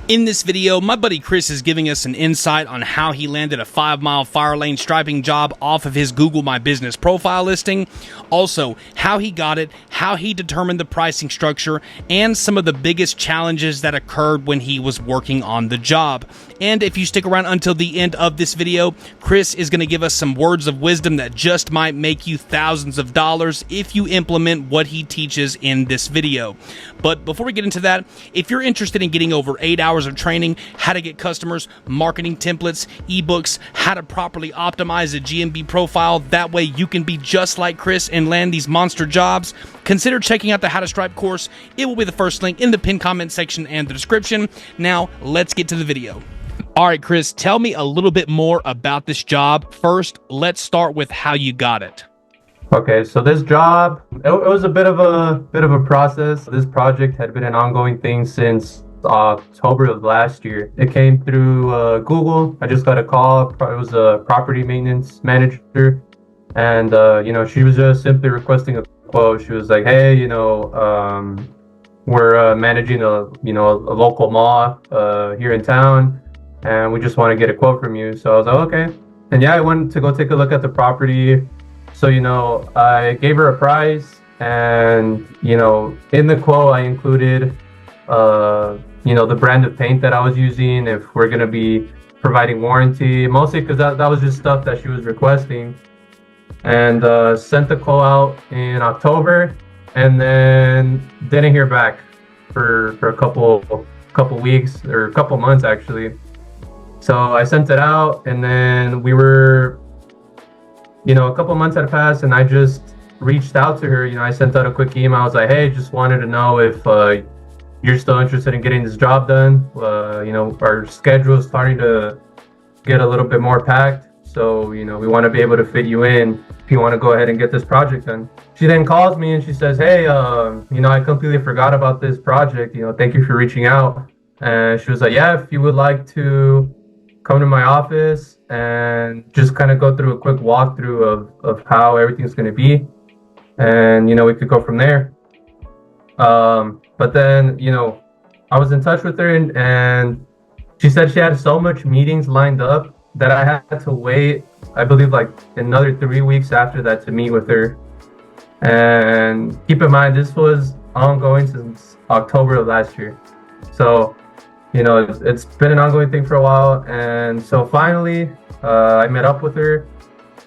In this video, my buddy Chris is giving us an insight on how he landed a 5-mile fire lane striping job off of his Google My Business profile listing, also how he got it, how he determined the pricing structure, and some of the biggest challenges that occurred when he was working on the job. And if you stick around until the end of this video, Chris is going to give us some words of wisdom that just might make you thousands of dollars if you implement what he teaches in this video. But before we get into that, if you're interested in getting over 8 hours of training, how to get customers, marketing templates, ebooks, how to properly optimize a GMB profile, that way you can be just like Chris and land these monster jobs, consider checking out the How to Stripe course. It will be the first link in the pinned comment section and the description. Now, let's get to the video. All right, Chris, tell me a little bit more about this job. First, let's start with how you got it. Okay, so this job, it was a bit of a process. This project had been an ongoing thing since October of last year. It came through Google. I just got a call. It was a property maintenance manager, and she was just simply requesting a quote. She was like, "Hey, we're managing a local mall here in town, and we just want to get a quote from you." So I was like, "Okay," and yeah, I went to go take a look at the property. So, I gave her a price, and, in the quote, I included, the brand of paint that I was using, if we're going to be providing warranty, mostly because that was just stuff that she was requesting, and sent the quote out in October, and then didn't hear back for a couple weeks, or a couple months, actually. So I sent it out, and then we were... a couple months had passed, and I just reached out to her. I sent out a quick email. I was like, "Hey, just wanted to know if you're still interested in getting this job done. Our schedule is starting to get a little bit more packed, so we want to be able to fit you in if you want to go ahead and get this project done." She then calls me and she says, "Hey, I completely forgot about this project. Thank you for reaching out." And she was like, "Yeah, if you would like to come to my office and just kind of go through a quick walkthrough of how everything's going to be, and we could go from there." But then I was in touch with her, and she said she had so much meetings lined up that I had to wait, I believe, like another 3 weeks after that to meet with her. And keep in mind, this was ongoing since October of last year, so it's been an ongoing thing for a while. And so finally, I met up with her,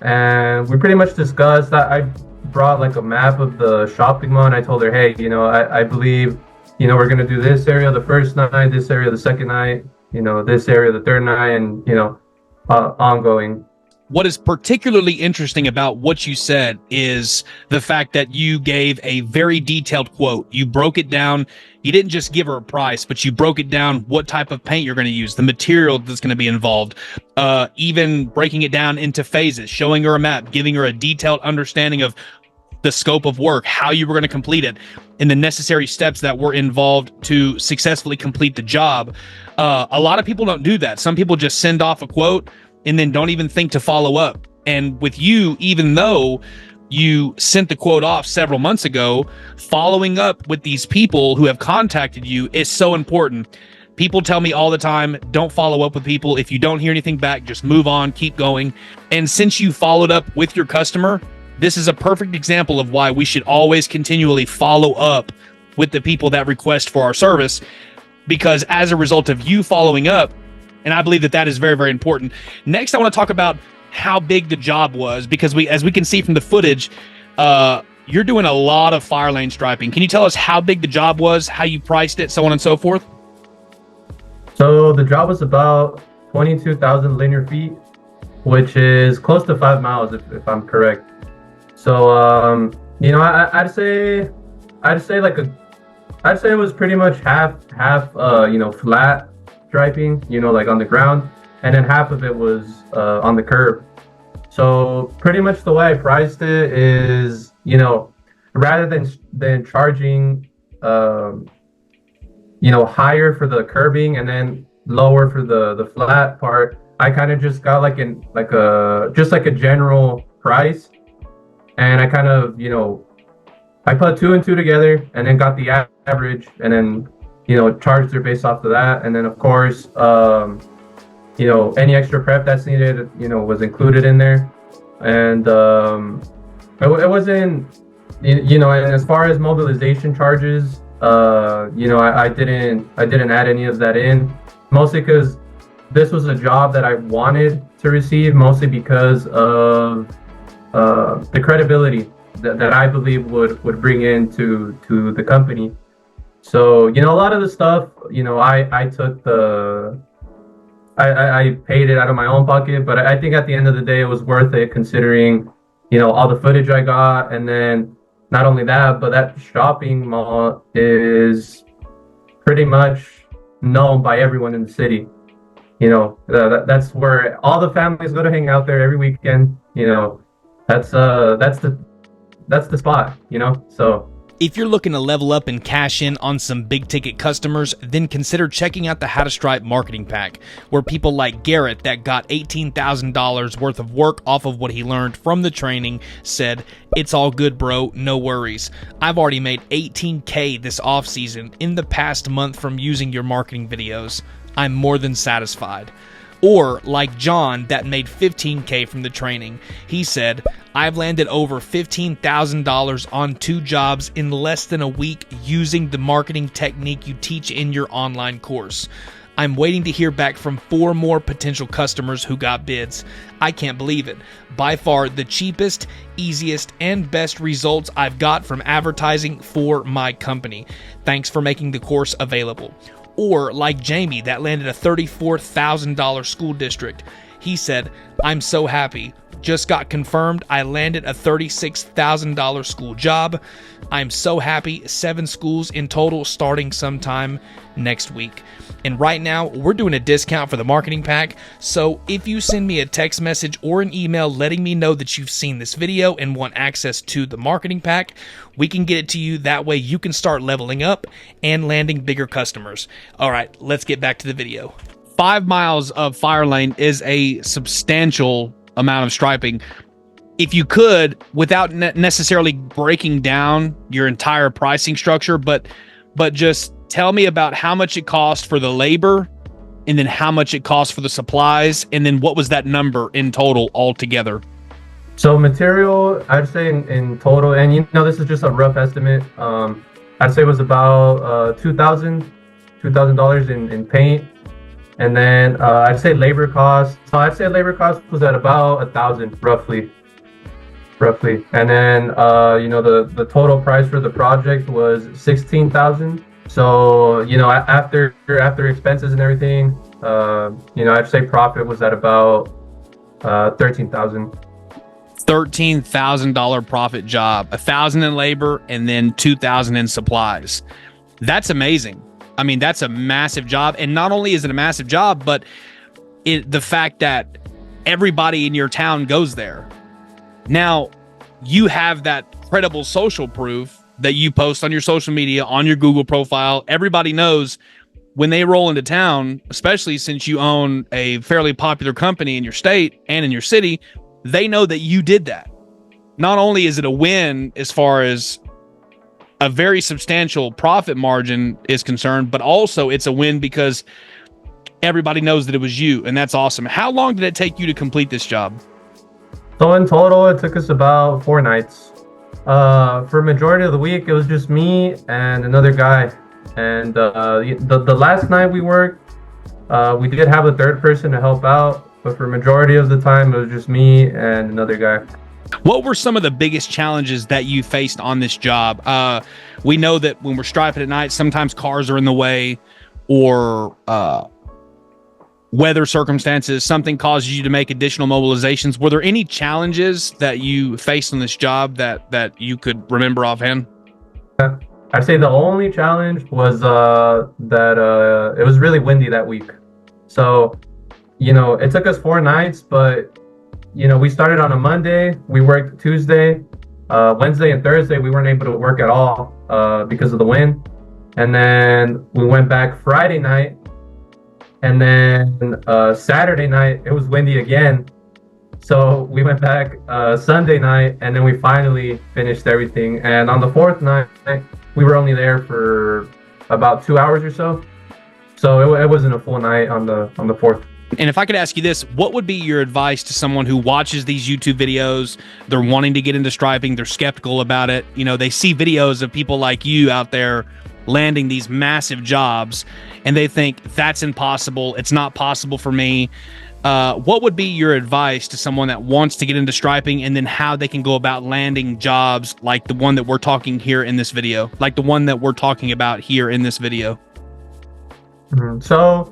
and we pretty much discussed that. I brought like a map of the shopping mall, and I told her, "Hey, I believe, we're going to do this area the first night, this area the second night, this area the third night, and, ongoing." What is particularly interesting about what you said is the fact that you gave a very detailed quote. You broke it down. You didn't just give her a price, but you broke it down what type of paint you're going to use, the material that's going to be involved, even breaking it down into phases, showing her a map, giving her a detailed understanding of the scope of work, how you were going to complete it, and the necessary steps that were involved to successfully complete the job. A lot of people don't do that. Some people just send off a quote and then don't even think to follow up. And with you, even though you sent the quote off several months ago, following up with these people who have contacted you is so important. People tell me all the time, don't follow up with people. If you don't hear anything back, just move on, keep going. And since you followed up with your customer, this is a perfect example of why we should always continually follow up with the people that request for our service, because as a result of you following up, and I believe that is very, very important. Next, I want to talk about how big the job was, because as we can see from the footage, you're doing a lot of fire lane striping. Can you tell us how big the job was, how you priced it, so on and so forth? So the job was about 22,000 linear feet, which is close to 5 miles, if I'm correct. So, I'd say it was pretty much half, flat striping, like on the ground, and then half of it was on the curb. So pretty much the way I priced it is, rather than charging, higher for the curbing and then lower for the flat part, I kind of just got like a general price, and I kind of, I put two and two together and then got the average, and then, charges are based off of that. And then of course, any extra prep that's needed, was included in there. And it wasn't, and as far as mobilization charges, I didn't add any of that in, mostly because this was a job that I wanted to receive, mostly because of the credibility that I believe would bring into the company. So, a lot of the stuff, I paid it out of my own pocket, but I think at the end of the day, it was worth it, considering, all the footage I got. And then not only that, but that shopping mall is pretty much known by everyone in the city. That's where all the families go to hang out there every weekend. That's the spot, so. If you're looking to level up and cash in on some big ticket customers, then consider checking out the How to Stripe marketing pack, where people like Garrett that got $18,000 worth of work off of what he learned from the training said, "It's all good, bro, no worries. I've already made $18K this off season in the past month from using your marketing videos. I'm more than satisfied." Or like John that made $15K from the training. He said, "I've landed over $15,000 on 2 jobs in less than a week using the marketing technique you teach in your online course. I'm waiting to hear back from 4 more potential customers who got bids. I can't believe it. By far the cheapest, easiest, and best results I've got from advertising for my company. Thanks for making the course available." Or like Jamie that landed a $34,000 school district. He said, "I'm so happy. Just got confirmed I landed a $36,000 school job. I'm so happy. 7 schools in total starting sometime next week. And right now, we're doing a discount for the marketing pack. So if you send me a text message or an email letting me know that you've seen this video and want access to the marketing pack, we can get it to you. That way you can start leveling up and landing bigger customers." All right, let's get back to the video. 5 miles of fire lane is a substantial amount of striping. If you could, without necessarily breaking down your entire pricing structure, but just tell me about how much it cost for the labor, and then how much it cost for the supplies, and then what was that number in total altogether? So material, I'd say in total, and this is just a rough estimate. I'd say it was about $2,000 in paint. And then I'd say labor cost. So I'd say labor cost was at about $1,000 roughly. And then the total price for the project was $16,000. So after expenses and everything, I'd say profit was at about $13,000. $13,000 profit job, $1,000 in labor, and then $2,000 in supplies. That's amazing. I mean, that's a massive job. And not only is it a massive job, but the fact that everybody in your town goes there. Now, you have that credible social proof that you post on your social media, on your Google profile. Everybody knows when they roll into town, especially since you own a fairly popular company in your state and in your city, they know that you did that. Not only is it a win as far as a very substantial profit margin is concerned, but also it's a win because everybody knows that it was you, and that's awesome. How long did it take you to complete this job? So in total, it took us about 4 nights. For majority of the week, it was just me and another guy. And the last night we worked, we did have a third person to help out, but for majority of the time, it was just me and another guy. What were some of the biggest challenges that you faced on this job? We know that when we're striping at night, sometimes cars are in the way, or weather circumstances, something causes you to make additional mobilizations. Were there any challenges that you faced on this job that you could remember offhand? I'd say the only challenge was that it was really windy that week. So, it took us 4 nights, but we started on a Monday, we worked Tuesday, Wednesday and Thursday, we weren't able to work at all because of the wind. And then we went back Friday night, and then Saturday night, it was windy again. So we went back Sunday night, and then we finally finished everything. And on the 4th night, we were only there for about 2 hours or so. So it wasn't a full night on the fourth. And if I could ask you this, what would be your advice to someone who watches these YouTube videos? They're wanting to get into striping. They're skeptical about it. You know, they see videos of people like you out there landing these massive jobs, and they think that's impossible. It's not possible for me. What would be your advice to someone that wants to get into striping, and then how they can go about landing jobs like the one that we're talking here in this video, like the one that we're talking about here in this video? So,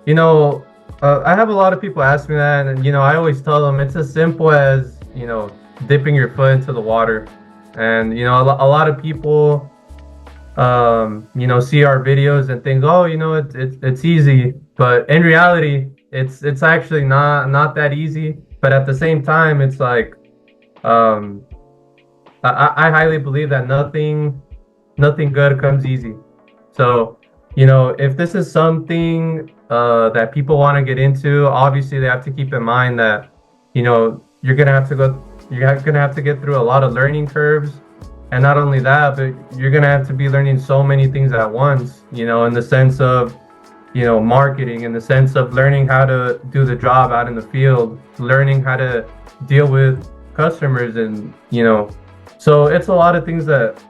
you know, I have a lot of people ask me that, and, you know, I always tell them it's as simple as, you know, dipping your foot into the water. And, you know, a lot of people, you know, see our videos and think, oh, you know, it's easy. But in reality, it's actually not that easy. But at the same time, it's like, I highly believe that nothing good comes easy. So, you know, if this is something that people want to get into, obviously they have to keep in mind that, you know, you're gonna have to get through a lot of learning curves. And not only that, but you're gonna have to be learning so many things at once, you know, in the sense of, you know, marketing, in the sense of learning how to do the job out in the field, learning how to deal with customers, and, you know, so it's a lot of things that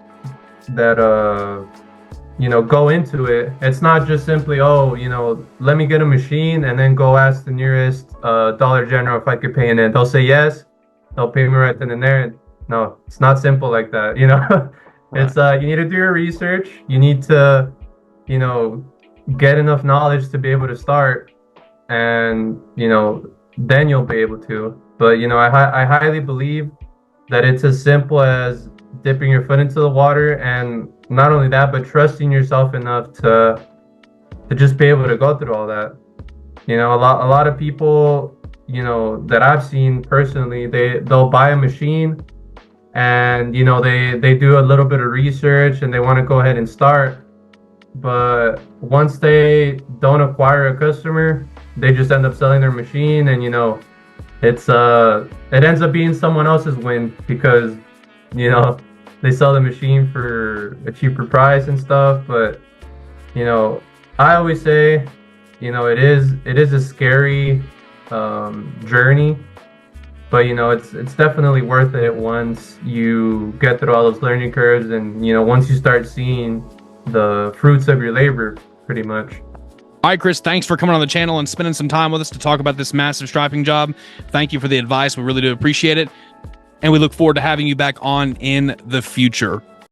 you know, go into it. It's not just simply, oh, you know, let me get a machine and then go ask the nearest Dollar General if I could pay in it. They'll say yes, they'll pay me right then and there. No, it's not simple like that, you know. It's you need to do your research. You need to, you know, get enough knowledge to be able to start, and, you know, then you'll be able to. But, you know, I highly believe that it's as simple as dipping your foot into the water, and not only that, but trusting yourself enough to just be able to go through all that. You know, a lot of people, you know, that I've seen personally, they'll buy a machine, and, you know, they do a little bit of research and they want to go ahead and start. But once they don't acquire a customer, they just end up selling their machine, and, you know, it ends up being someone else's win, because, you know, they sell the machine for a cheaper price and stuff. But, you know, I always say, you know, it is a scary journey, but, you know, it's definitely worth it once you get through all those learning curves, and, you know, once you start seeing the fruits of your labor, pretty much. All right, Chris, thanks for coming on the channel and spending some time with us to talk about this massive striping job. Thank you for the advice. We really do appreciate it. And we look forward to having you back on in the future.